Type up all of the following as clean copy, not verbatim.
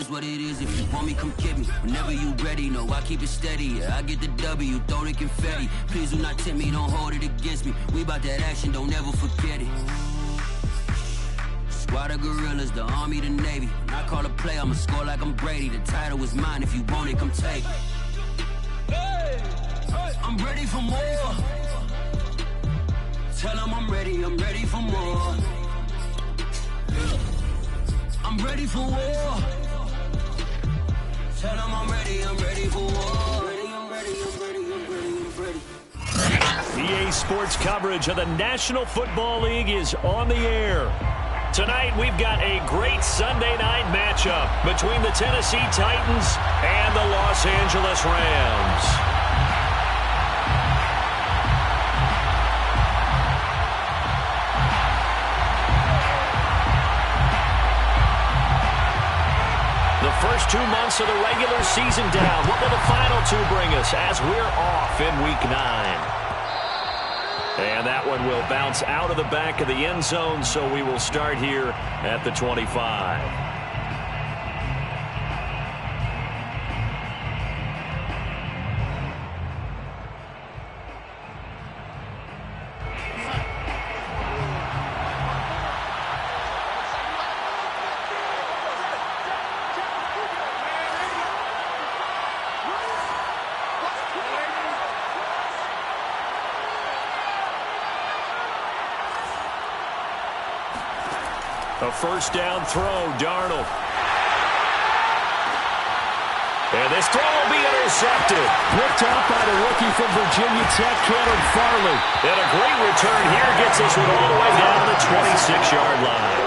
is what it is. If you want me, come get me. Whenever you ready, no, I keep it steady. Yeah, I get the W, throw the confetti. Please do not tempt me, don't hold it against me. We bout that action, don't ever forget it. Squad of gorillas, the army, the navy. When I call a play, I'ma score like I'm Brady. The title is mine, if you want it, come take it. I'm ready for more. Tell them I'm ready for more. I'm ready for war. Tell them I'm ready for war. I'm ready. EA Sports coverage of the National Football League is on the air. Tonight, we've got a great Sunday night matchup between the Tennessee Titans and the Los Angeles Rams. The first 2 months of the regular season down. What will the final 2 bring us as we're off in Week 9? And that one will bounce out of the back of the end zone, so we will start here at the 25. A first down throw, Darnold. And this throw will be intercepted. Picked up by the rookie from Virginia Tech, Caleb Farley. And a great return here gets this one all the way down to the 26-yard line.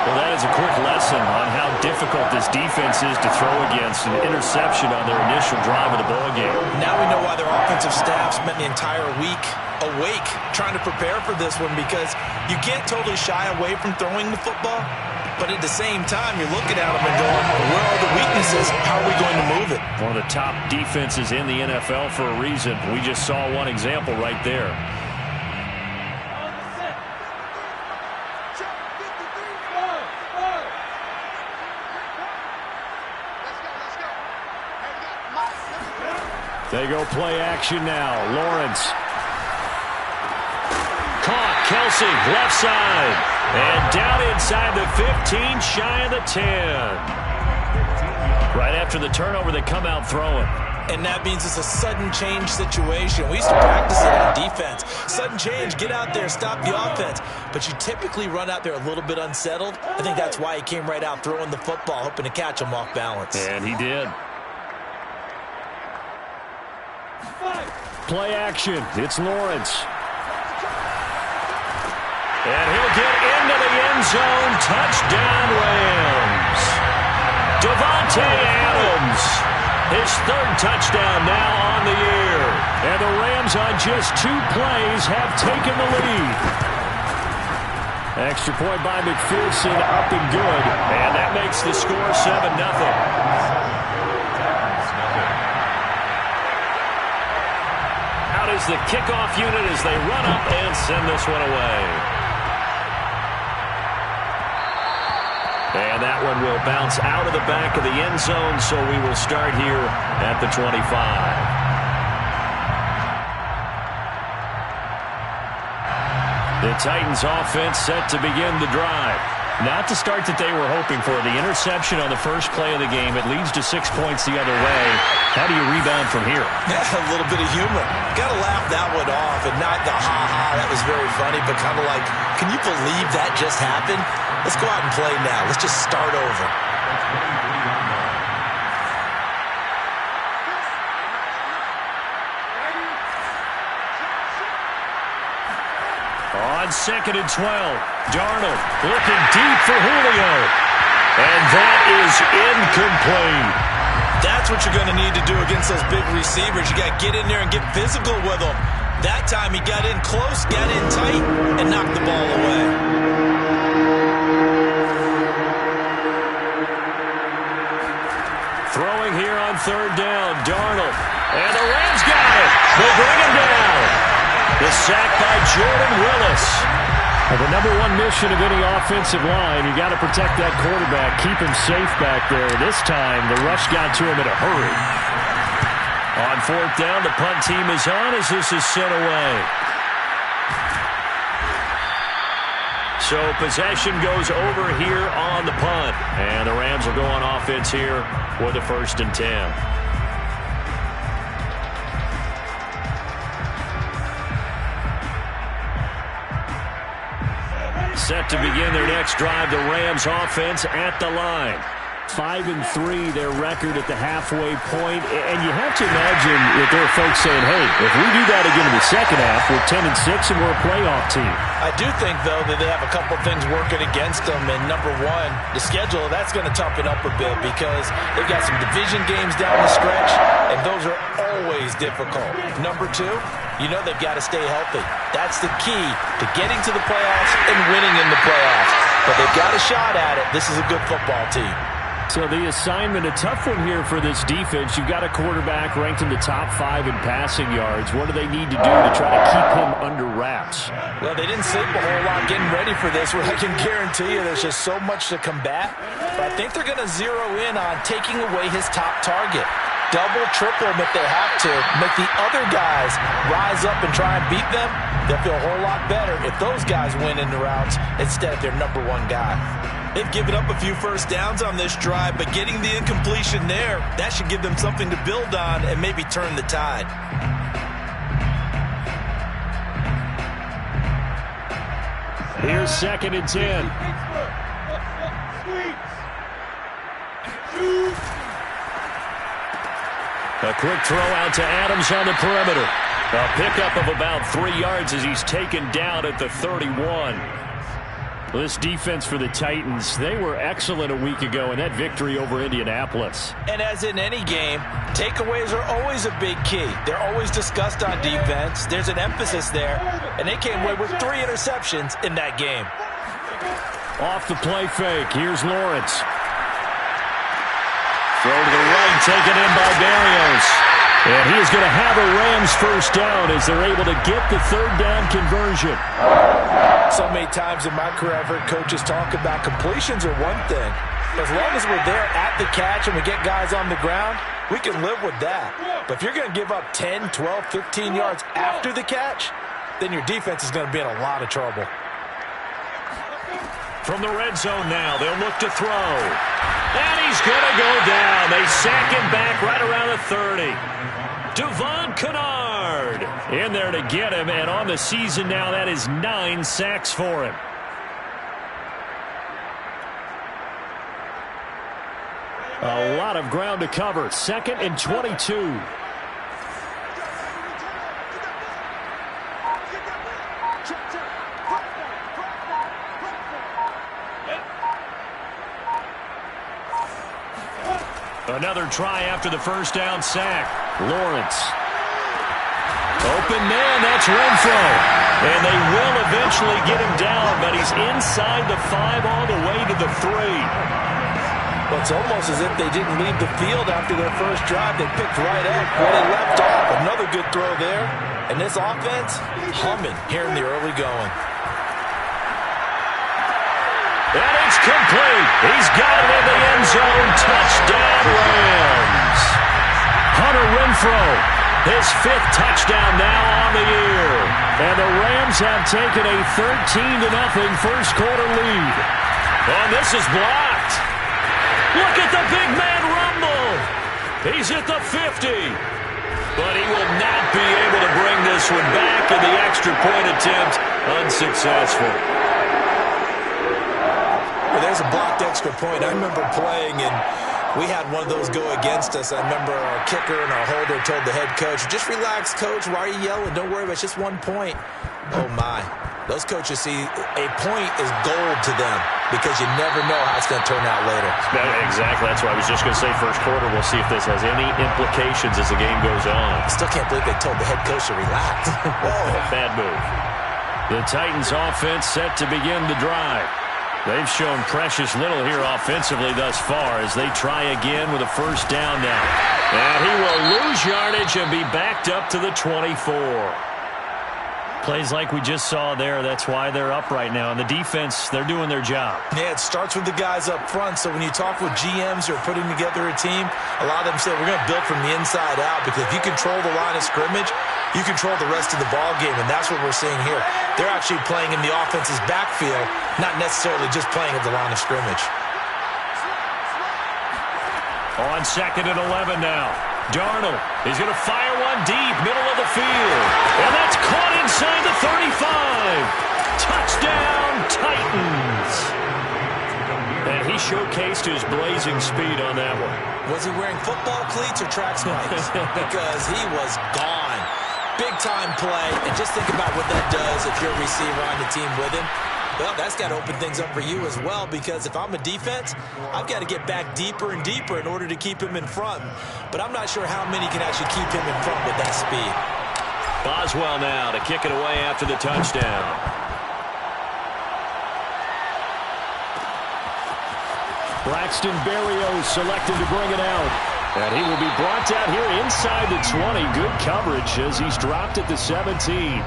Well, that is a quick lesson on how difficult this defense is to throw against. An interception on their initial drive of the ballgame. Now we know why their offensive staff spent the entire week awake trying to prepare for this one, because you can't totally shy away from throwing the football, but at the same time you're looking at them and going, where are the weaknesses? How are we going to move it? One of the top defenses in the NFL for a reason. We just saw one example right there. They go play action now. Lawrence. Caught. Kelsey, left side. And down inside the 15, shy of the 10. Right after the turnover, they come out throwing. And that means it's a sudden change situation. We used to practice it on defense. Sudden change, get out there, stop the offense. But you typically run out there a little bit unsettled. I think that's why he came right out throwing the football, hoping to catch him off balance. And he did. Play action. It's Lawrence. And he'll get into the end zone. Touchdown, Rams. Davante Adams. His third touchdown now on the year. And the Rams on just 2 plays have taken the lead. Extra point by McPherson, up and good. And that makes the score 7-0. Is the kickoff unit as they run up and send this one away. And that one will bounce out of the back of the end zone, so we will start here at the 25. The Titans offense set to begin the drive. Not the start that they were hoping for. The interception on the first play of the game. It leads to 6 points the other way. How do you rebound from here? Yeah, a little bit of humor. Got to laugh that one off, and not the ha-ha, that was very funny, but kind of like, can you believe that just happened? Let's go out and play now. Let's just start over. On 2nd and 12, Darnold looking deep for Julio. And that is incomplete. That's what you're going to need to do against those big receivers. You got to get in there and get physical with them. That time he got in close, got in tight, and knocked the ball away. Throwing here on 3rd down, Darnold. And the Rams got it. They bring him down. The sack by Jordan Willis. Well, the number one mission of any offensive line, you got to protect that quarterback, keep him safe back there. This time, the rush got to him in a hurry. On fourth down, the punt team is on as this is sent away. So possession goes over here on the punt. And the Rams will go on offense here with a 1st and 10. Set to begin their next drive, the Rams offense at the line. 5-3, their record at the halfway point. And you have to imagine that there are folks saying, hey, if we do that again in the second half, we're 10-6 and we're a playoff team. I do think, though, that they have a couple things working against them. And number one, the schedule, that's going to toughen up a bit because they've got some division games down the stretch, and those are always difficult. Number two, you know they've got to stay healthy. That's the key to getting to the playoffs and winning in the playoffs. But they've got a shot at it. This is a good football team. So the assignment, a tough one here for this defense. You've got a quarterback ranked in the top 5 in passing yards. What do they need to do to try to keep him under wraps? Well, they didn't sleep a whole lot getting ready for this. I can guarantee you there's just so much to combat. But I think they're going to zero in on taking away his top target. Double, triple him if they have to. Make the other guys rise up and try and beat them. They'll feel a whole lot better if those guys win in the routes instead of their number one guy. They've given up a few first downs on this drive, but getting the incompletion there, that should give them something to build on and maybe turn the tide. Here's 2nd and 10. A quick throw out to Adams on the perimeter. A pickup of about 3 yards as he's taken down at the 31. This defense for the Titans, they were excellent a week ago in that victory over Indianapolis. And as in any game, takeaways are always a big key. They're always discussed on defense. There's an emphasis there, and they came away with 3 interceptions in that game. Off the play fake, here's Lawrence. Throw to the right, taken in by Barrios. And he is going to have a Rams first down as they're able to get the 3rd down conversion. So many times in my career, I've heard coaches talk about completions are one thing. As long as we're there at the catch and we get guys on the ground, we can live with that. But if you're going to give up 10, 12, 15 yards after the catch, then your defense is going to be in a lot of trouble. From the red zone now, they'll look to throw. And he's going to go down. They sack him back right around the 30. Devon Kennard in there to get him, and on the season now, that is 9 sacks for him. A lot of ground to cover. 2nd and 22. Another try after the first down sack. Lawrence. Open man, that's Renfro. And they will eventually get him down, but he's inside the 5 all the way to the 3. Well, it's almost as if they didn't leave the field after their first drive. They picked right up where they left off. Another good throw there. And this offense, humming here in the early going. And it's complete. He's got it in the end zone. Touchdown, Rams. Hunter Renfro, his 5th touchdown now on the year. And the Rams have taken a 13-0 first quarter lead. And this is blocked. Look at the big man rumble. He's at the 50. But he will not be able to bring this one back, and the extra point attempt unsuccessful. Well, there's a blocked extra point. I remember playing, and we had one of those go against us. I remember our kicker and our holder told the head coach, just relax, coach. Why are you yelling? Don't worry about it. It's just 1 point. Oh, my. Those coaches see a point is gold to them because you never know how it's going to turn out later. Exactly. That's what I was just going to say. First quarter, we'll see if this has any implications as the game goes on. I still can't believe they told the head coach to relax. Bad move. The Titans offense set to begin the drive. They've shown precious little here offensively thus far as they try again with a first down now. And he will lose yardage and be backed up to the 24. Plays like we just saw there. That's why they're up right now. And the defense, they're doing their job. Yeah, it starts with the guys up front. So when you talk with GMs who are putting together a team, a lot of them say we're going to build from the inside out, because if you control the line of scrimmage, you control the rest of the ball game, and that's what we're seeing here. They're actually playing in the offense's backfield, not necessarily just playing at the line of scrimmage. On 2nd and 11 now. Darnold is going to fire one deep, middle of the field. And that's caught inside the 35. Touchdown, Titans. And he showcased his blazing speed on that one. Was he wearing football cleats or track spikes? Because he was gone. Big-time play. And just think about what that does if you're a receiver on the team with him. Well, that's got to open things up for you as well, because if I'm a defense, I've got to get back deeper and deeper in order to keep him in front. But I'm not sure how many can actually keep him in front with that speed. Boswell now to kick it away after the touchdown. Braxton Berrios selected to bring it out. And he will be brought down here inside the 20. Good coverage as he's dropped at the 17.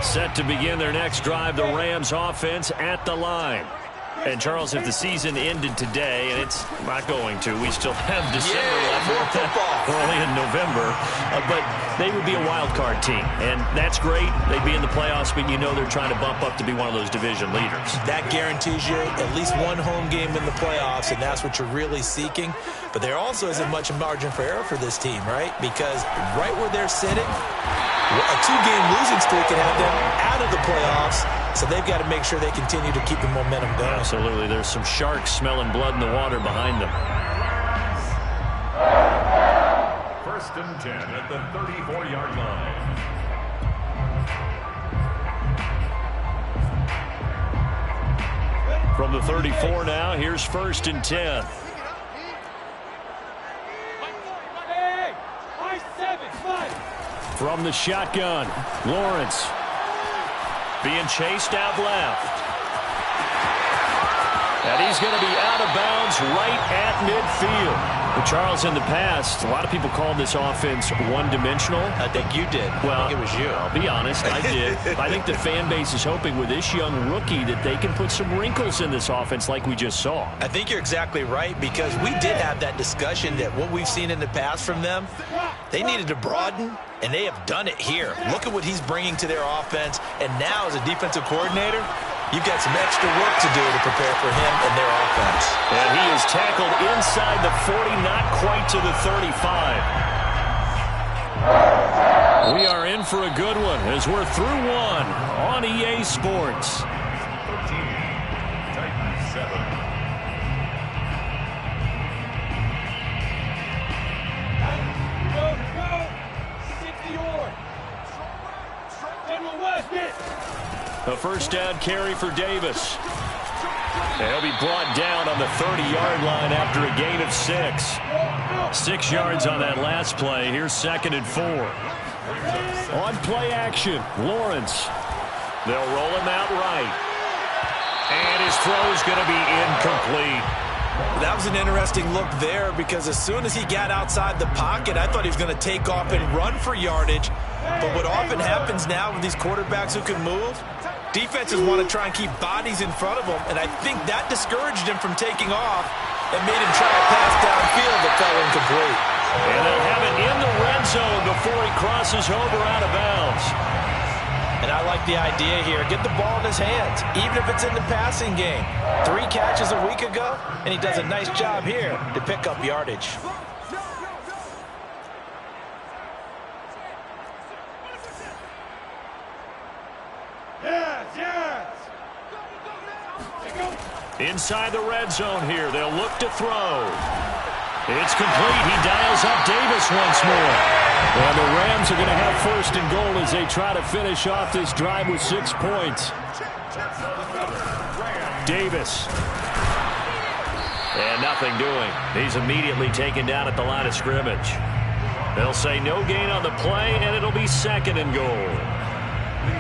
Set to begin their next drive, the Rams offense at the line. And, Charles, if the season ended today, and it's not going to, we still have December left. More football. We're only in November. But they would be a wild card team. And that's great. They'd be in the playoffs, but you know they're trying to bump up to be one of those division leaders. That guarantees you at least one home game in the playoffs, and that's what you're really seeking. But there also isn't much margin for error for this team, right? Because right where they're sitting, a 2-game losing streak can have them out of the playoffs, so they've got to make sure they continue to keep the momentum going. Absolutely. There's some sharks smelling blood in the water behind them. 1st and 10 at the 34-yard line. From the 34 now, here's 1st and 10. From the shotgun, Lawrence being chased out left. And he's going to be out of bounds right at midfield. But Charles, in the past, a lot of people called this offense one-dimensional. I think you did. Well, I think it was you. I'll be honest, I did. I think the fan base is hoping with this young rookie that they can put some wrinkles in this offense like we just saw. I think you're exactly right, because we did have that discussion that what we've seen in the past from them, they needed to broaden, and they have done it here. Look at what he's bringing to their offense, and now as a defensive coordinator, you've got some extra work to do to prepare for him and their offense. And he is tackled inside the 40, not quite to the 35. We are in for a good one as we're through one on EA Sports. 13, Titans 7. A first down carry for Davis. And he'll be brought down on the 30-yard line after a gain of 6. 6 yards on that last play. Here's 2nd and 4. On play action, Lawrence. They'll roll him out right. And his throw is going to be incomplete. That was an interesting look there, because as soon as he got outside the pocket, I thought he was going to take off and run for yardage. But what often happens now with these quarterbacks who can move, defenses want to try and keep bodies in front of them, and I think that discouraged him from taking off and made him try a pass downfield that fell incomplete. And they'll have it in the red zone before he crosses over out of bounds. And I like the idea here. Get the ball in his hands, even if it's in the passing game. 3 catches a week ago, and he does a nice job here to pick up yardage. Inside the red zone here, they'll look to throw. It's complete. He dials up Davis once more. And the Rams are going to have 1st and goal as they try to finish off this drive with 6 points. Davis. And nothing doing. He's immediately taken down at the line of scrimmage. They'll say no gain on the play, and it'll be 2nd and goal.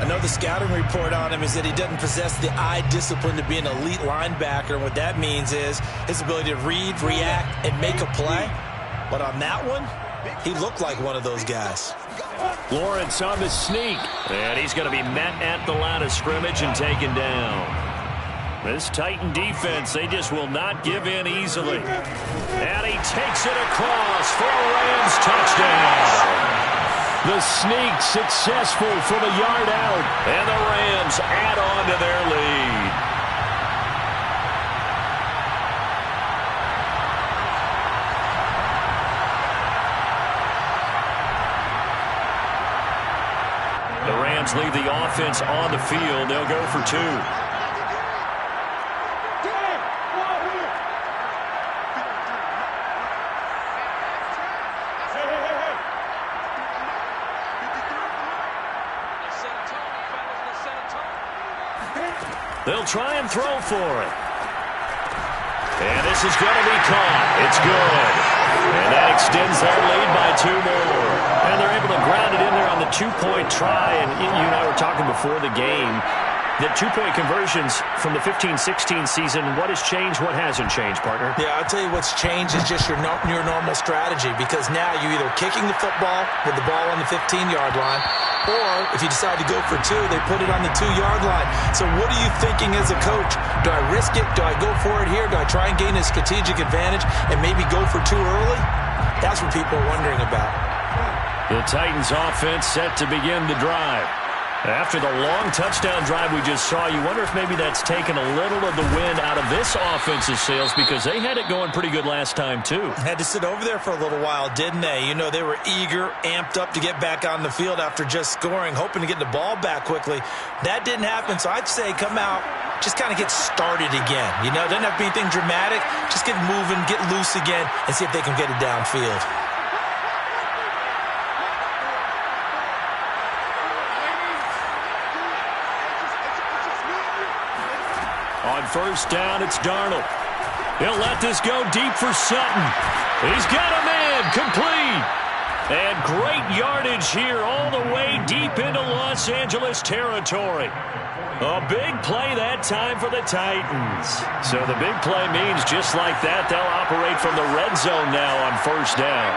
I know the scouting report on him is that he doesn't possess the eye discipline to be an elite linebacker. And what that means is his ability to read, react, and make a play. But on that one, he looked like one of those guys. Lawrence on the sneak. And he's going to be met at the line of scrimmage and taken down. This Titan defense, they just will not give in easily. And he takes it across for a Rams touchdown. The sneak successful from a yard out. And the Rams add on to their lead. The Rams leave the offense on the field. They'll go for 2. They'll try and throw for it. And this is going to be caught. It's good. And that extends their lead by 2 more. And they're able to ground it in there on the 2-point try. And you and I were talking before the game that 2-point conversions from the 15-16 season, what has changed, what hasn't changed, partner? Yeah, I'll tell you what's changed is just your normal strategy, because now you're either kicking the football with the ball on the 15-yard line, or if you decide to go for 2, they put it on the 2-yard line. So what are you thinking as a coach? Do I risk it? Do I go for it here? Do I try and gain a strategic advantage and maybe go for 2 early? That's what people are wondering about. The Titans offense set to begin the drive. After the long touchdown drive we just saw, you wonder if maybe that's taken a little of the wind out of this offense's sails, because they had it going pretty good last time too. Had to sit over there for a little while, didn't they? You know, they were eager, amped up to get back on the field after just scoring, hoping to get the ball back quickly. That didn't happen, so I'd say come out, just kind of get started again. You know, it doesn't have to be anything dramatic. Just get moving, get loose again, and see if they can get it downfield. On first down, it's Darnold. He'll let this go deep for Sutton. He's got a man complete. And great yardage here all the way deep into Los Angeles territory. A big play that time for the Titans. So the big play means just like that, they'll operate from the red zone now on first down.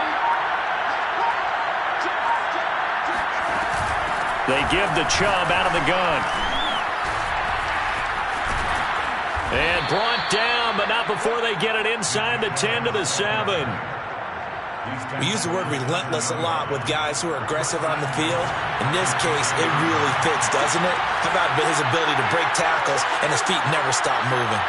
They give the Chubb out of the gun. And brought down, but not before they get it inside the 10 to the 7. We use the word relentless a lot with guys who are aggressive on the field. In this case, it really fits, doesn't it? How about his ability to break tackles and his feet never stop moving?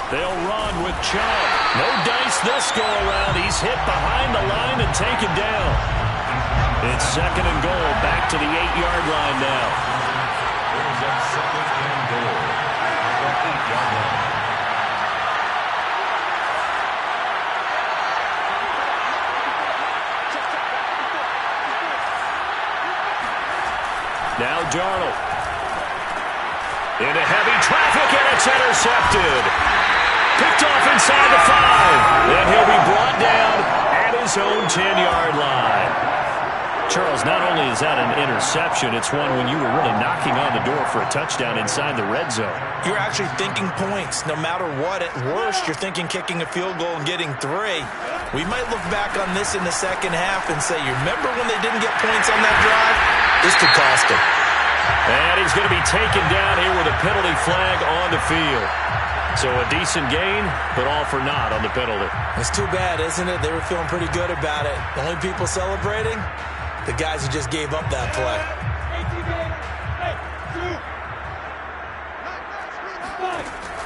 They'll run with Chubb. No dice this go around. He's hit behind the line and taken down. It's 2nd and goal. Back to the 8-yard line now. Brings up 2nd and goal. The 8-yard line. Now Darnold. Into heavy traffic, and it's intercepted. Picked off inside the 5. And he'll be brought down at his own 10-yard line. Charles, not only is that an interception, it's one when you were really knocking on the door for a touchdown inside the red zone. You're actually thinking points. No matter what, at worst, you're thinking kicking a field goal and getting 3. We might look back on this in the second half and say, you remember when they didn't get points on that drive? This could cost them. And he's going to be taken down here with a penalty flag on the field. So a decent gain, but all for naught on the penalty. It's too bad, isn't it? They were feeling pretty good about it. The only people celebrating, the guys who just gave up that play.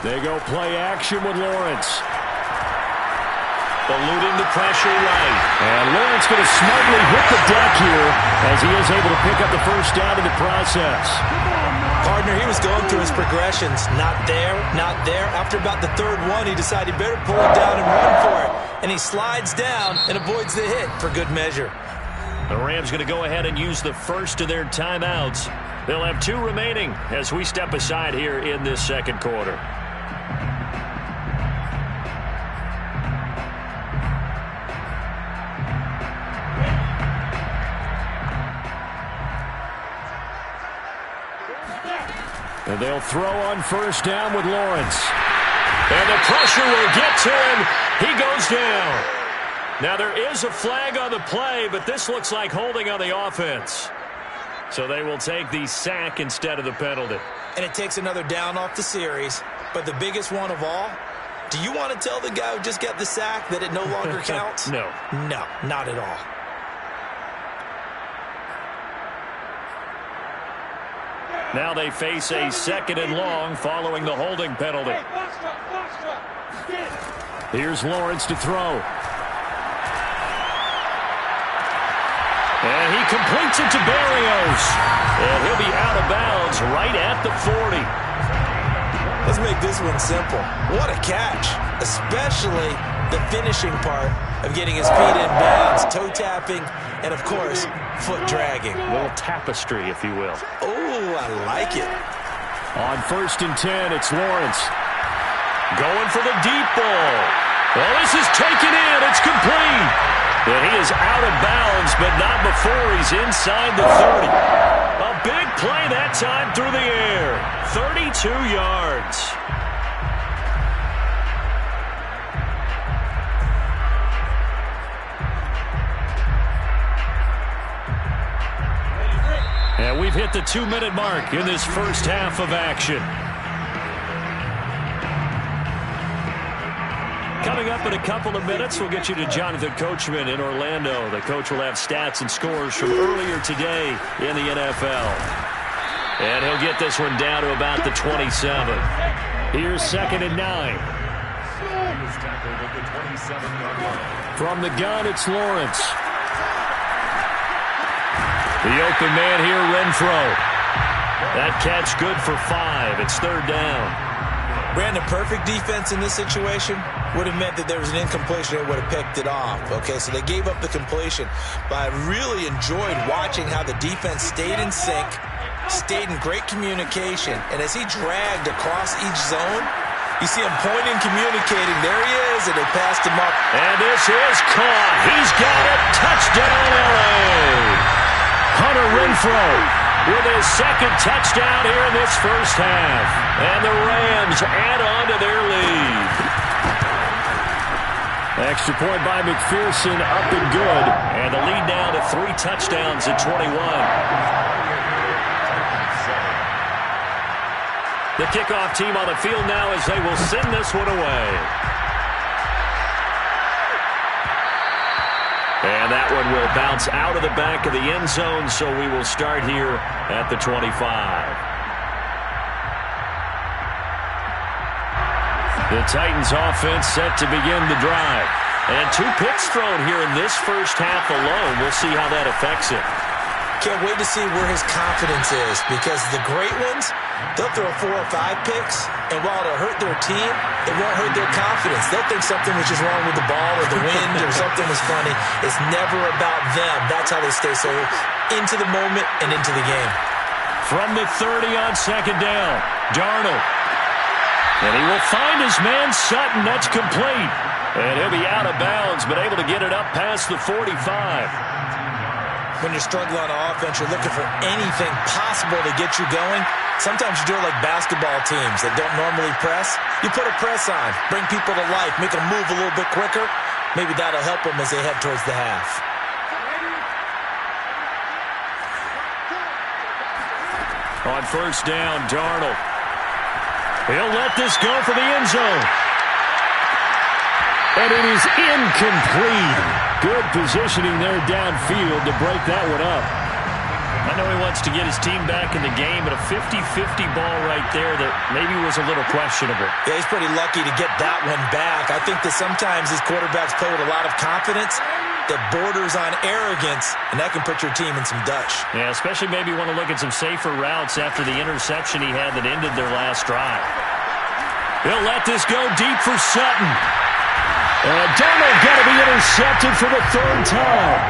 They go play action with Lawrence. Eluding the pressure right. And Lawrence going to smartly hit the deck here as he is able to pick up the first down in the process. Partner, he was going through his progressions. Not there, not there. After about the 3rd one, he decided he better pull it down and run for it. And he slides down and avoids the hit for good measure. The Rams going to go ahead and use the first of their timeouts. They'll have 2 remaining as we step aside here in this second quarter. And they'll throw on first down with Lawrence. And the pressure will get to him. He goes down. Now there is a flag on the play, but this looks like holding on the offense. So they will take the sack instead of the penalty. And it takes another down off the series. But the biggest one of all, do you want to tell the guy who just got the sack that it no longer counts? No. No, not at all. Now they face a 2nd and long following the holding penalty. Here's Lawrence to throw. And he completes it to Berrios. And he'll be out of bounds right at the 40. Let's make this one simple. What a catch, especially the finishing part of getting his feet in bounds, toe tapping, and of course, foot dragging. A little tapestry, if you will. Oh, I like it. On 1st and 10, it's Lawrence. Going for the deep ball. Well, this is taken in. It's complete. And he is out of bounds, but not before he's inside the 30. A big play that time through the air. 32 yards. And we've hit the 2-minute mark in this first half of action. Coming up in a couple of minutes, we'll get you to Jonathan Coachman in Orlando. The coach will have stats and scores from earlier today in the NFL. And he'll get this one down to about the 27. Here's 2nd and 9. From the gun, it's Lawrence. The open man here, Renfro. That catch good for 5. It's 3rd down. Brandon, perfect defense in this situation would have meant that there was an incompletion. They would have picked it off. Okay, so they gave up the completion. But I really enjoyed watching how the defense stayed in sync, stayed in great communication. And as he dragged across each zone, you see him pointing, communicating. There he is, and they passed him up. And this is caught. He's got it. Touchdown, L.A. Hunter Renfro with his 2nd touchdown here in this first half. And the Rams add on to their lead. Extra point by McPherson, up and good. And the lead now to 3 touchdowns at 21. The kickoff team on the field now as they will send this one away. And that one will bounce out of the back of the end zone, so we will start here at the 25. The Titans offense set to begin the drive. And 2 picks thrown here in this first half alone. We'll see how that affects it. Can't wait to see where his confidence is, because the great ones, they'll throw 4 or 5 picks, and while it'll hurt their team, it won't hurt their confidence. They'll think something was just wrong with the ball or the wind or something was funny. It's never about them. That's how they stay so into the moment and into the game. From the 30 on 2nd down, Darnold. And he will find his man Sutton. That's complete. And he'll be out of bounds, but able to get it up past the 45. When you're struggling on offense, you're looking for anything possible to get you going. Sometimes you do it like basketball teams that don't normally press. You put a press on, bring people to life, make them move a little bit quicker. Maybe that'll help them as they head towards the half. On 1st down, Darnold. He'll let this go for the end zone. And it is incomplete. Good positioning there downfield to break that one up. I know he wants to get his team back in the game, but a 50-50 ball right there that maybe was a little questionable. Yeah, he's pretty lucky to get that one back. I think that sometimes these quarterbacks play with a lot of confidence that borders on arrogance, and that can put your team in some Dutch. Yeah, especially maybe want to look at some safer routes after the interception he had that ended their last drive. He'll let this go deep for Sutton. And Darnold got to be intercepted for the 3rd time.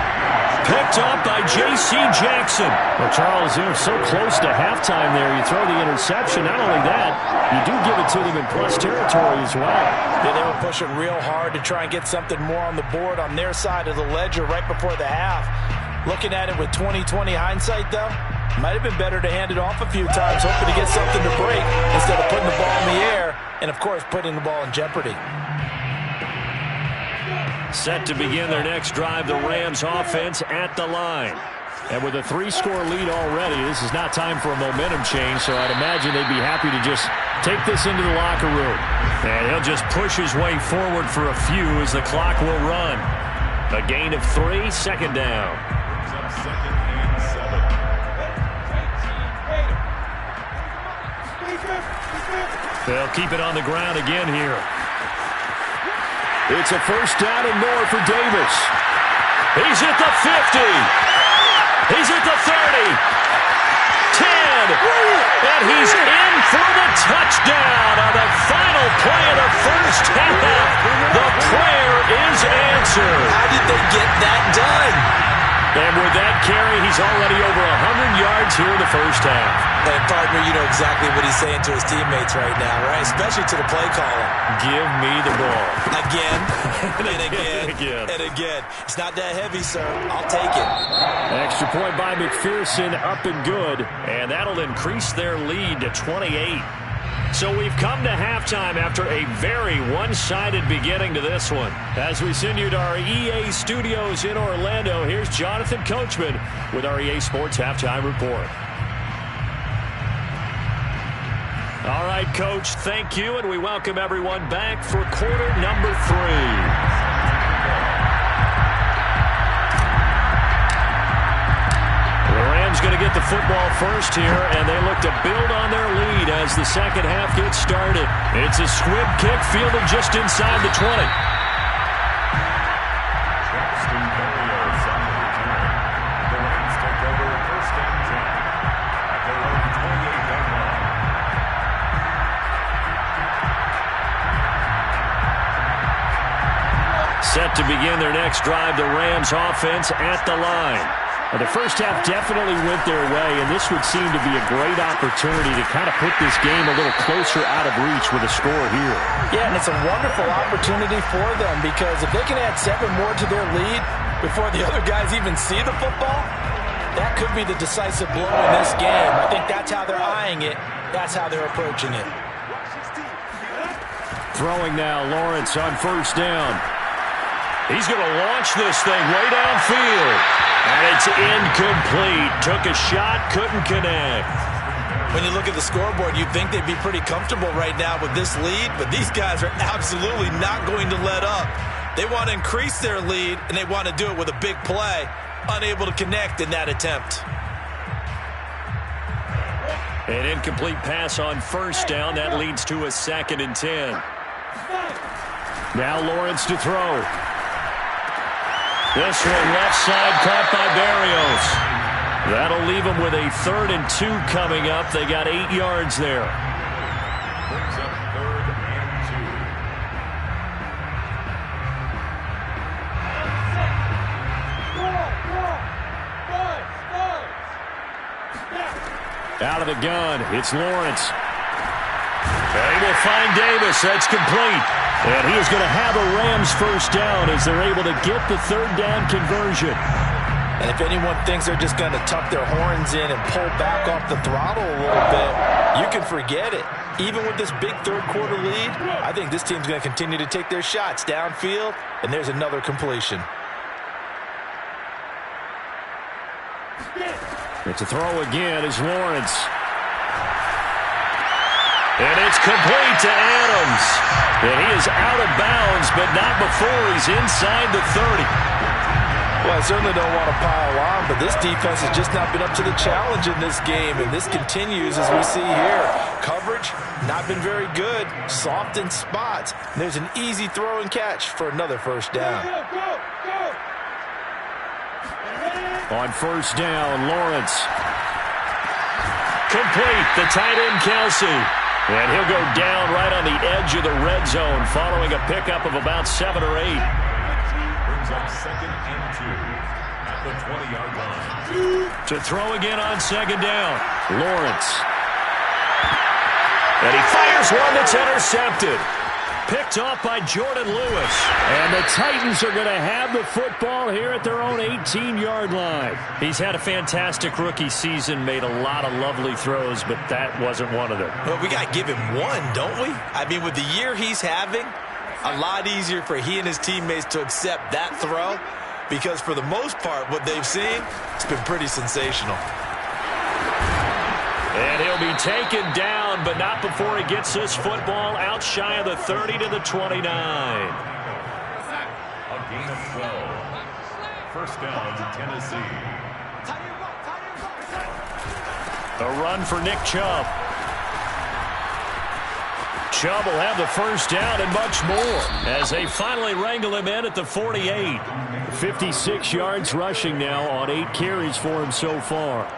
picked up by J.C. Jackson. Well, Charles, they're so close to halftime there. You throw the interception. Not only that, you do give it to them in plus territory as well. Yeah, they were pushing real hard to try and get something more on the board on their side of the ledger right before the half. Looking at it with 20/20 hindsight, though, might have been better to hand it off a few times, hoping to get something to break instead of putting the ball in the air and, of course, putting the ball in jeopardy. Set to begin their next drive, the Rams offense at the line. And with a 3-score lead already, this is not time for a momentum change, so I'd imagine they'd be happy to just take this into the locker room. And he'll just push his way forward for a few as the clock will run. A gain of 3, second down. Second and 7. They'll keep it on the ground again here. It's a first down and more for Davis. He's at the 50. He's at the 30. 10. And he's in for the touchdown on the final play of the first half. The prayer is answered. How did they get that done? And with that carry, he's already over 100 yards here in the first half. And, partner, you know exactly what he's saying to his teammates right now, right? Especially to the play caller. Give me the ball. Again, and again, and again. It's not that heavy, sir. I'll take it. Extra point by McPherson, up and good. And that'll increase their lead to 28. So we've come to halftime after a very one-sided beginning to this one. As we send you to our EA studios in Orlando, here's Jonathan Coachman with our EA Sports Halftime Report. All right, Coach, thank you, and we welcome everyone back for quarter number 3. Going to get the football first here, and they look to build on their lead as the second half gets started. It's a squib kick fielded just inside the 20. The Rams take over first and 10 at their own 28-yard line. Set to begin their next drive, the Rams offense at the line. Well, the first half definitely went their way, and this would seem to be a great opportunity to kind of put this game a little closer out of reach with a score here. Yeah, and it's a wonderful opportunity for them because if they can add 7 more to their lead before the other guys even see the football, that could be the decisive blow in this game. I think that's how they're eyeing it. That's how they're approaching it. Throwing now, Lawrence on first down. He's going to launch this thing way downfield. And it's incomplete. Took a shot, couldn't connect. When you look at the scoreboard, you'd think they'd be pretty comfortable right now with this lead, but these guys are absolutely not going to let up. They want to increase their lead, and they want to do it with a big play. Unable to connect in that attempt. An incomplete pass on first down. That leads to a 2nd and 10. Now Lawrence to throw. This one left side caught by Barrios. That'll leave them with a 3rd and 2 coming up. They got 8 yards there. Brings up 3rd and 2. Out of the gun, it's Lawrence. They will find Davis. That's complete. And he is going to have a Rams first down as they're able to get the 3rd down conversion. And if anyone thinks they're just going to tuck their horns in and pull back off the throttle a little bit, you can forget it. Even with this big third-quarter lead, I think this team's going to continue to take their shots downfield, and there's another completion. It's a throw again as Lawrence. And it's complete to Adams. And he is out of bounds, but not before he's inside the 30. Well, I certainly don't want to pile on, but this defense has just not been up to the challenge in this game, and this continues as we see here. Coverage, not been very good. Soft in spots. And there's an easy throw and catch for another first down. On first down, Lawrence. Complete, the tight end, Kelsey. And he'll go down right on the edge of the red zone following a pickup of about 7 or 8. Brings up 2nd and 2. at the 20-yard line. To throw again on second down. Lawrence. And he fires one that's intercepted. Picked off by Jordan Lewis. And the Titans are going to have the football here at their own 18-yard line. He's had a fantastic rookie season, made a lot of lovely throws, but that wasn't one of them. Well, we got to give him one, don't we? I mean, with the year he's having, a lot easier for he and his teammates to accept that throw, because for the most part, what they've seen, it's been pretty sensational. And he'll be taken down, but not before he gets this football out shy of the 30 to the 29. A gain of 12. First down to Tennessee. A run for Nick Chubb. Chubb will have the first down and much more as they finally wrangle him in at the 48. 56 yards rushing now on 8 carries for him so far.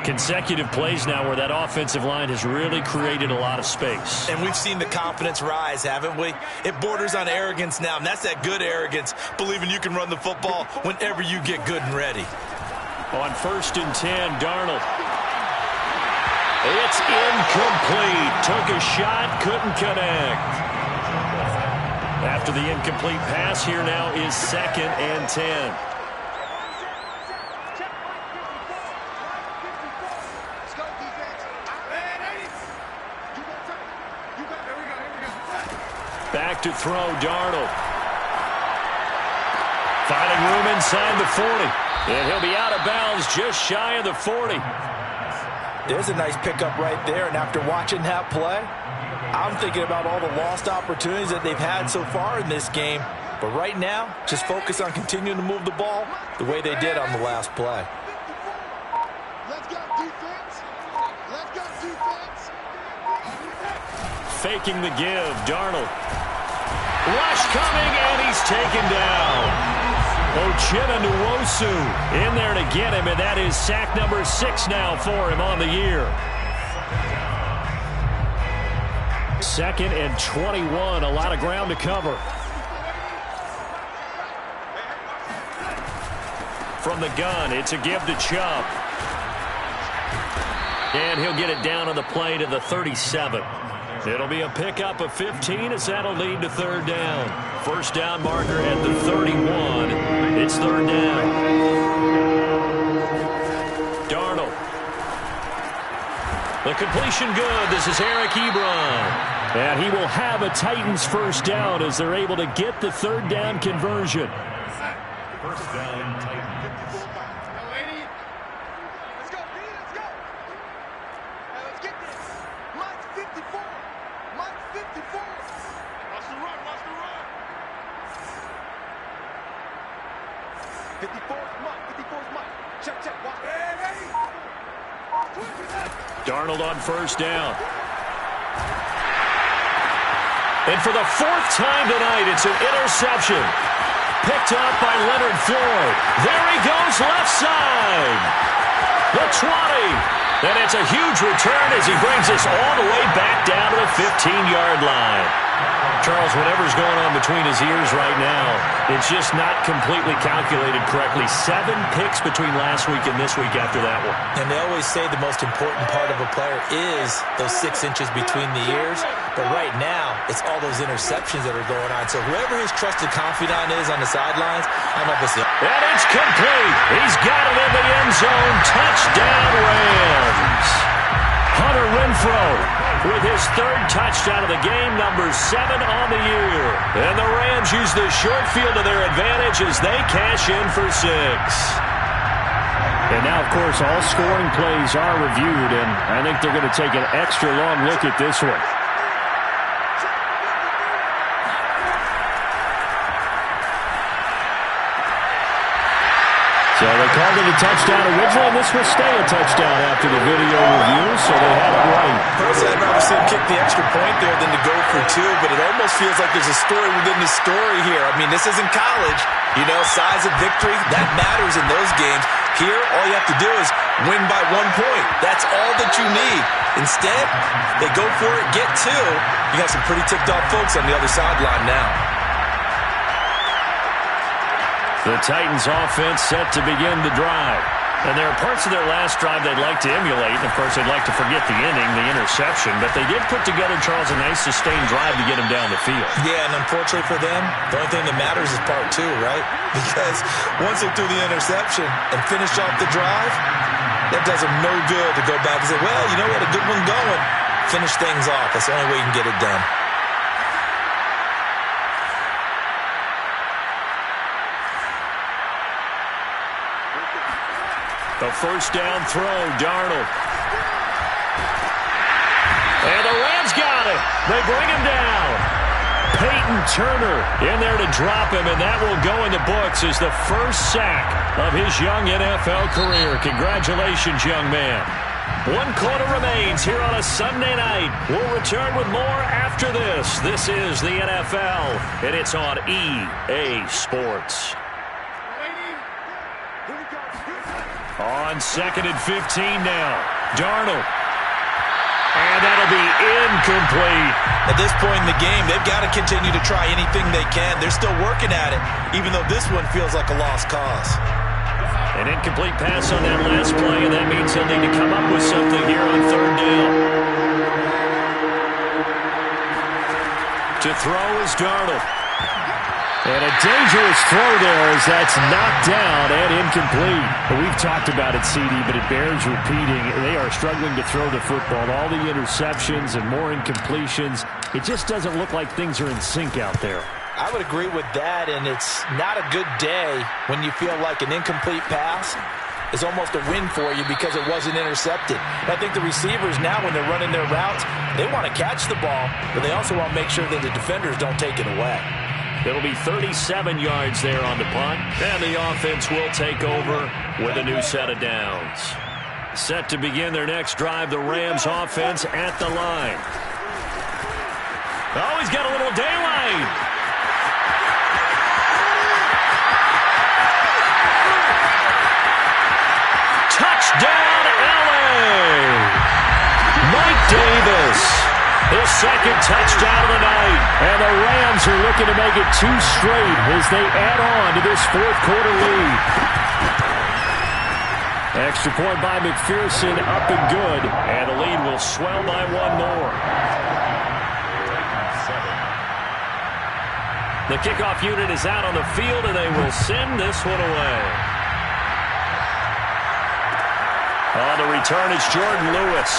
Consecutive plays now where that offensive line has really created a lot of space. And we've seen the confidence rise, haven't we? It borders on arrogance now, and that's that good arrogance, believing you can run the football whenever you get good and ready. On 1st and 10, Darnold. It's incomplete. Took a shot, couldn't connect. After the incomplete pass, here now is 2nd and 10. Back to throw, Darnold. Finding room inside the 40. And he'll be out of bounds just shy of the 40. There's a nice pickup right there, and after watching that play, I'm thinking about all the lost opportunities that they've had so far in this game. But right now, just focus on continuing to move the ball the way they did on the last play. Let's go, defense. Let's go, defense. Faking the give, Darnold. Rush coming, and he's taken down. Ochena Nwosu in there to get him, and that is sack number 6 now for him on the year. 2nd and 21, a lot of ground to cover. From the gun, it's a give to Chubb. And he'll get it down on the play to the 37. It'll be a pickup of 15 as that'll lead to 3rd down. First down marker at the 31. It's 3rd down. Darnold. The completion good. This is Eric Ebron. And he will have a Titans first down as they're able to get the 3rd down conversion. First down, Titans. Let's go, B, let's go. Now let's get this. Mike's 54. Mike's 54. Watch the run, watch the run. 54's Mike, 54's Mike. Check, check, watch. Hey, hey. Darnold on first down. And for the 4th time tonight, it's an interception. Picked up by Leonard Floyd. There he goes, left side. The 20. And it's a huge return as he brings us all the way back down to the 15-yard line. Charles, whatever's going on between his ears right now, it's just not completely calculated correctly. 7 picks between last week and this week after that one. And they always say the most important part of a player is those 6 inches between the ears. But right now, it's all those interceptions that are going on. So whoever his trusted confidant is on the sidelines, I'm up to see. And it's complete. He's got it in the end zone. Touchdown, Rams. Hunter Renfrow with his 3rd touchdown of the game, number 7 on the year. And the Rams use the short field to their advantage as they cash in for 6. And now, of course, all scoring plays are reviewed, and I think they're going to take an extra long look at this one. So they called it a touchdown originally, and this will stay a touchdown after the video review, so they had it right. Personally, I'd rather see him kick the extra point there than to go for 2, but it almost feels like there's a story within the story here. I mean, this isn't college. You know, size of victory, that matters in those games. Here, all you have to do is win by 1 point. That's all that you need. Instead, they go for it, get 2. You got some pretty ticked off folks on the other sideline now. The Titans offense set to begin the drive. And there are parts of their last drive they'd like to emulate. And, of course, they'd like to forget the inning, the interception. But they did put together, Charles, a nice sustained drive to get them down the field. Yeah, and unfortunately for them, the only thing that matters is part two, right? Because once they threw the interception and finished off the drive, that does them no good to go back and say, well, you know what, a good one going. Finish things off. That's the only way you can get it done. The first down throw, Darnold. And the Rams got it. They bring him down. Peyton Turner in there to drop him, and that will go in the books as the first sack of his young NFL career. Congratulations, young man. 1 quarter remains here on a Sunday night. We'll return with more after this. This is the NFL, and it's on EA Sports. On 2nd and 15 now. Darnold. And that'll be incomplete. At this point in the game, they've got to continue to try anything they can. They're still working at it, even though this one feels like a lost cause. An incomplete pass on that last play, and that means they'll need to come up with something here on 3rd down. To throw is Darnold. And a dangerous throw there as that's knocked down and incomplete. We've talked about it, CD, but it bears repeating. They are struggling to throw the football. All the interceptions and more incompletions. It just doesn't look like things are in sync out there. I would agree with that, and it's not a good day when you feel like an incomplete pass is almost a win for you because it wasn't intercepted. And I think the receivers now, when they're running their routes, they want to catch the ball, but they also want to make sure that the defenders don't take it away. It'll be 37 yards there on the punt, and the offense will take over with a new set of downs. Set to begin their next drive, the Rams offense at the line. Oh, he's got a little daylight. Touchdown, LA! Mike Davis. His second touchdown of the night. And the Rams are looking to make it 2 straight as they add on to this 4th quarter lead. Extra point by McPherson, up and good. And the lead will swell by 1 more. The kickoff unit is out on the field, and they will send this one away. On the return, it's Jordan Lewis.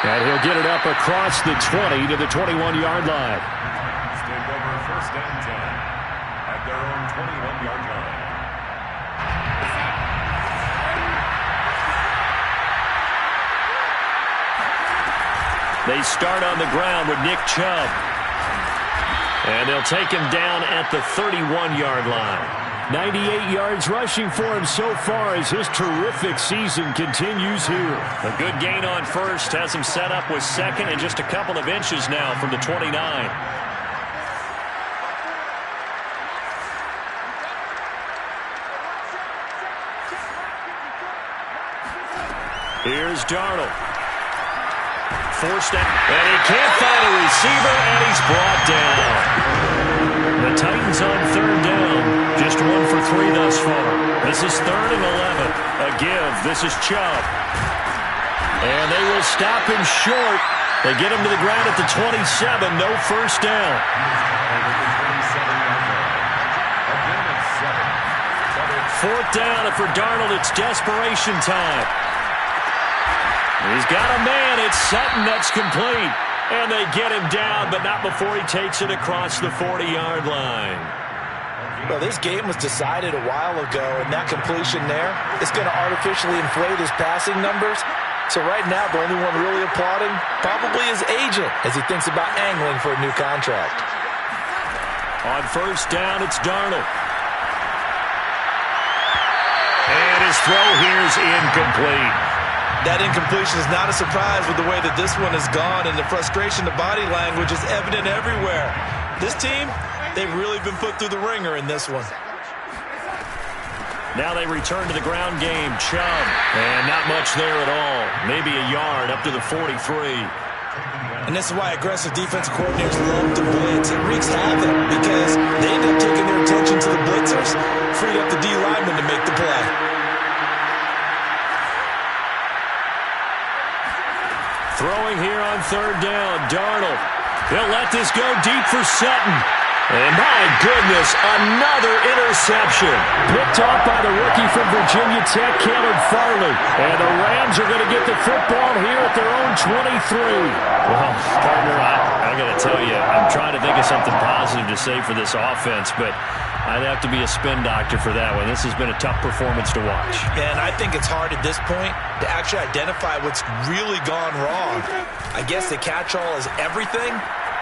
And he'll get it up across the 20 to the 21-yard line. Take over 1st and 10 at their own 21-yard line. They start on the ground with Nick Chubb. And they'll take him down at the 31-yard line. 98 yards rushing for him so far as his terrific season continues here. A good gain on first has him set up with 2nd and just a couple of inches now from the 29. Here's Darnold. Forced out, and he can't find a receiver, and he's brought down. The Titans on 3rd down. Just 1 for 3 thus far. This is 3rd and 11. A give. This is Chubb. And they will stop him short. They get him to the ground at the 27. No first down. 4th down, and for Darnold, it's desperation time. He's got a man. It's Sutton that's complete. And they get him down, but not before he takes it across the 40-yard line. Well, this game was decided a while ago, and that completion there is going to artificially inflate his passing numbers. So right now, the only one really applauding probably his agent as he thinks about angling for a new contract. On 1st down, it's Darnold. And his throw here is incomplete. That incompletion is not a surprise with the way that this one has gone, and the frustration, the body language is evident everywhere. This team, they've really been put through the ringer in this one. Now they return to the ground game. Chubb. And not much there at all. Maybe a yard up to the 43. And this is why aggressive defensive coordinators love to blitz. It wreaks havoc because they end up taking their attention to the blitzers, freed up the D lineman to make the play. Throwing here on third down, Darnold. He'll let this go deep for Sutton. And my goodness, another interception. Picked off by the rookie from Virginia Tech, Caleb Farley. And the Rams are going to get the football here at their own 23. Well, partner, I got to tell you, I'm trying to think of something positive to say for this offense, but I'd have to be a spin doctor for that one. This has been a tough performance to watch. And I think it's hard at this point to actually identify what's really gone wrong. I guess the catch-all is everything.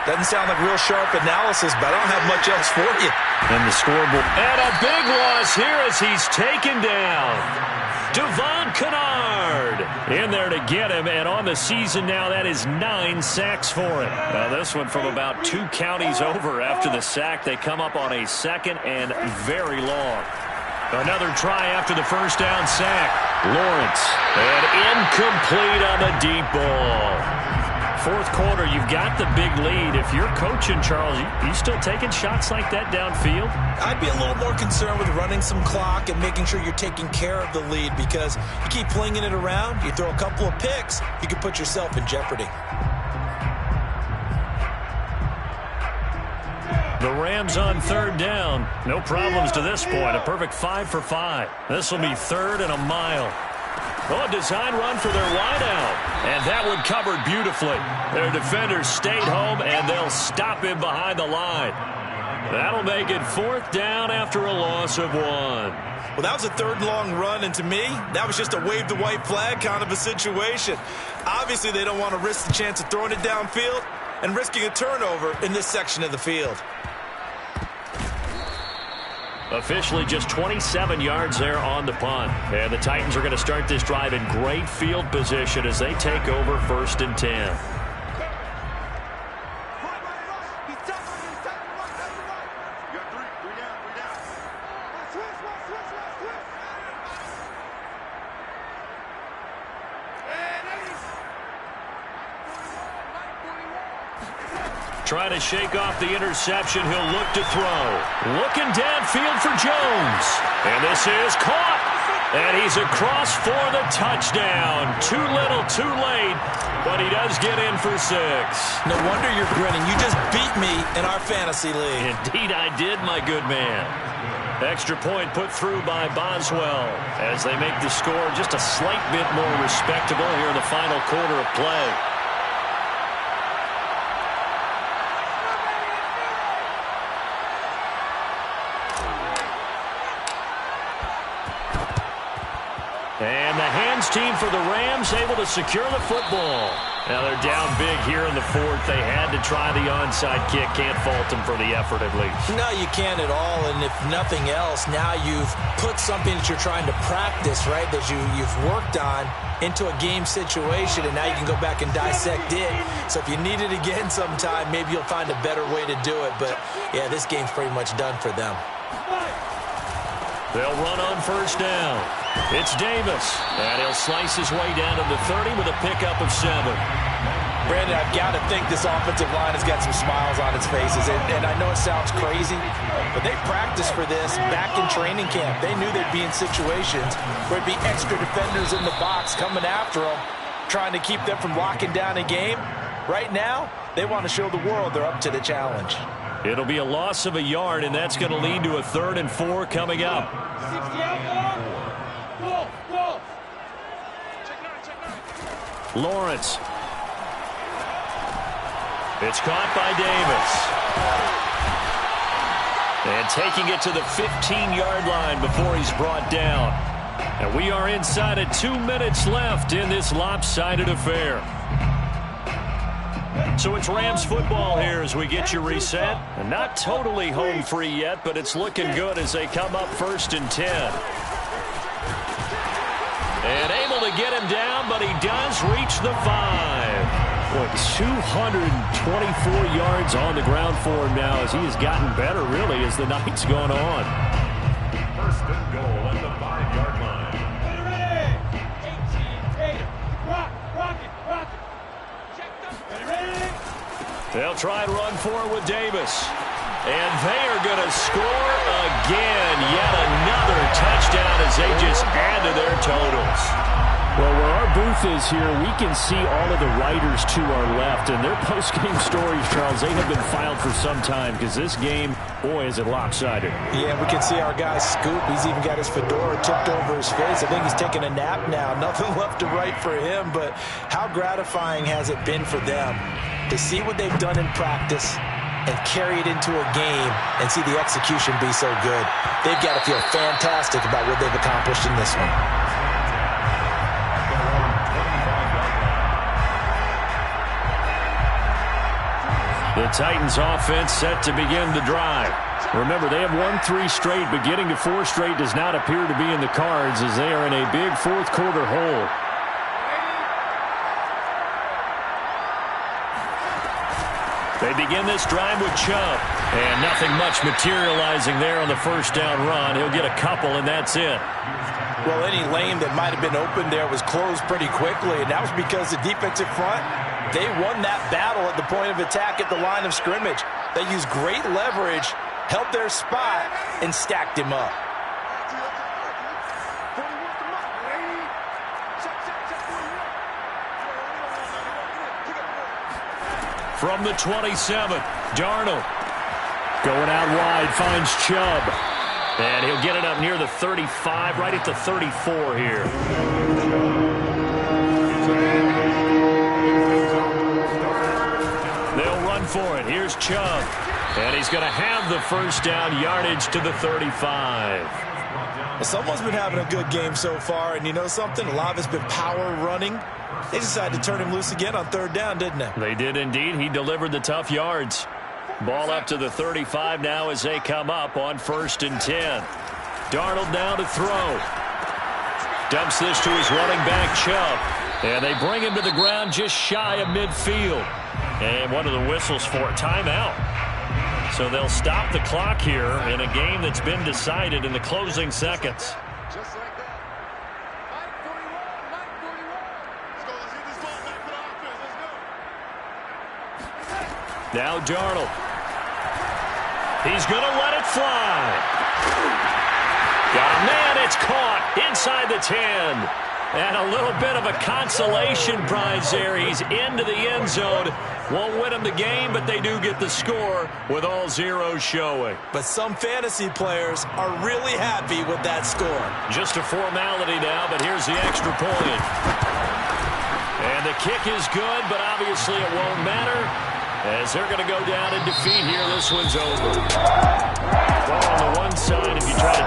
Doesn't sound like real sharp analysis, but I don't have much else for you. And the scoreboard. And a big loss here as he's taken down. Devon Kennard in there to get him, and on the season now, that is 9 sacks for him. Now this one from about 2 counties over after the sack. They come up on a second and very long. Another try after the first down sack. Lawrence, and incomplete on the deep ball. Fourth quarter, you've got the big lead. If you're coaching, Charles, you still taking shots like that downfield? I'd be a little more concerned with running some clock and making sure you're taking care of the lead, because you keep flinging it around, you throw a couple of picks, you could put yourself in jeopardy. The Rams on third down. No problems to this point. A perfect 5 for 5. This will be third and a mile. Oh, a design run for their wideout. And that one covered beautifully. Their defenders stayed home, and they'll stop him behind the line. That'll make it fourth down after a loss of 1. Well, that was a third and long run, and to me, that was just a wave the white flag kind of a situation. Obviously, they don't want to risk the chance of throwing it downfield and risking a turnover in this section of the field. Officially just 27 yards there on the punt. And the Titans are going to start this drive in great field position as they take over first and 10. Trying to shake off the interception. He'll look to throw. Looking downfield for Jones. And this is caught. And he's across for the touchdown. Too little, too late. But he does get in for 6. No wonder you're grinning. You just beat me in our fantasy league. Indeed I did, my good man. Extra point put through by Boswell as they make the score just a slight bit more respectable here in the final quarter of play. And the hands team for the Rams able to secure the football. Now they're down big here in the fourth. They had to try the onside kick. Can't fault them for the effort at least. No, you can't at all. And if nothing else, now you've put something that you're trying to practice, right, that you've worked on into a game situation, and now you can go back and dissect it. So if you need it again sometime, maybe you'll find a better way to do it. But, yeah, this game's pretty much done for them. They'll run on first down. It's Davis, and he'll slice his way down to the 30 with a pickup of 7. Brandon, I've got to think this offensive line has got some smiles on its faces, and I know it sounds crazy, but they practiced for this back in training camp. They knew they'd be in situations where it'd be extra defenders in the box coming after them, trying to keep them from locking down a game. Right now, they want to show the world they're up to the challenge. It'll be a loss of a yard, and that's going to lead to a 3rd and 4 coming up. Lawrence. It's caught by Davis. And taking it to the 15-yard line before he's brought down. And we are inside of 2 minutes left in this lopsided affair. So it's Rams football here as we get you reset. And not totally home free yet, but it's looking good as they come up 1st and 10. And able to get him down, but he does reach the 5. Boy, 224 yards on the ground for him now as he has gotten better, really, as the night's gone on. 1st and goal at the 5-yard line. They'll try and run for it with Davis. And they are going to score again. Yet another touchdown as they just add to their totals. Well, where our booth is here, we can see all of the writers to our left. And their post-game stories, Charles, they have been filed for some time because this game, boy, is it lopsided. Yeah, we can see our guy Scoop. He's even got his fedora tipped over his face. I think he's taking a nap now. Nothing left to write for him, but how gratifying has it been for them to see what they've done in practice and carry it into a game and see the execution be so good. They've got to feel fantastic about what they've accomplished in this one. The Titans offense set to begin the drive. Remember, they have won 3 straight, but getting to 4 straight does not appear to be in the cards as they are in a big fourth-quarter hole. They begin this drive with Chubb. And nothing much materializing there on the first down run. He'll get a couple, and that's it. Well, any lane that might have been open there was closed pretty quickly, and that was because the defensive front, they won that battle at the point of attack at the line of scrimmage. They used great leverage, held their spot, and stacked him up. From the 27, Darnold. Going out wide, finds Chubb. And he'll get it up near the 35, right at the 34 here. They'll run for it. Here's Chubb. And he's going to have the first down, yardage to the 35. Well, someone's been having a good game so far, and you know something? A lot of it's been power running. They decided to turn him loose again on third down, didn't they? They did indeed. He delivered the tough yards. Ball up to the 35 now as they come up on 1st and 10. Darnold now to throw. Dumps this to his running back, Chubb. And they bring him to the ground just shy of midfield. And one of the whistles for a timeout. So they'll stop the clock here in a game that's been decided in the closing seconds. Just like that. Mike 41, Mike 41. Let's get this ball back for the offense. Let's go. Now Darnold. He's going to let it fly. Got a man. It's caught inside the 10. And a little bit of a consolation prize there. He's into the end zone. Won't win him the game, but they do get the score with all zeros showing. But some fantasy players are really happy with that score. Just a formality now, but here's the extra point. And the kick is good, but obviously it won't matter as they're going to go down in defeat here. This one's over. Ball on the one side if you try to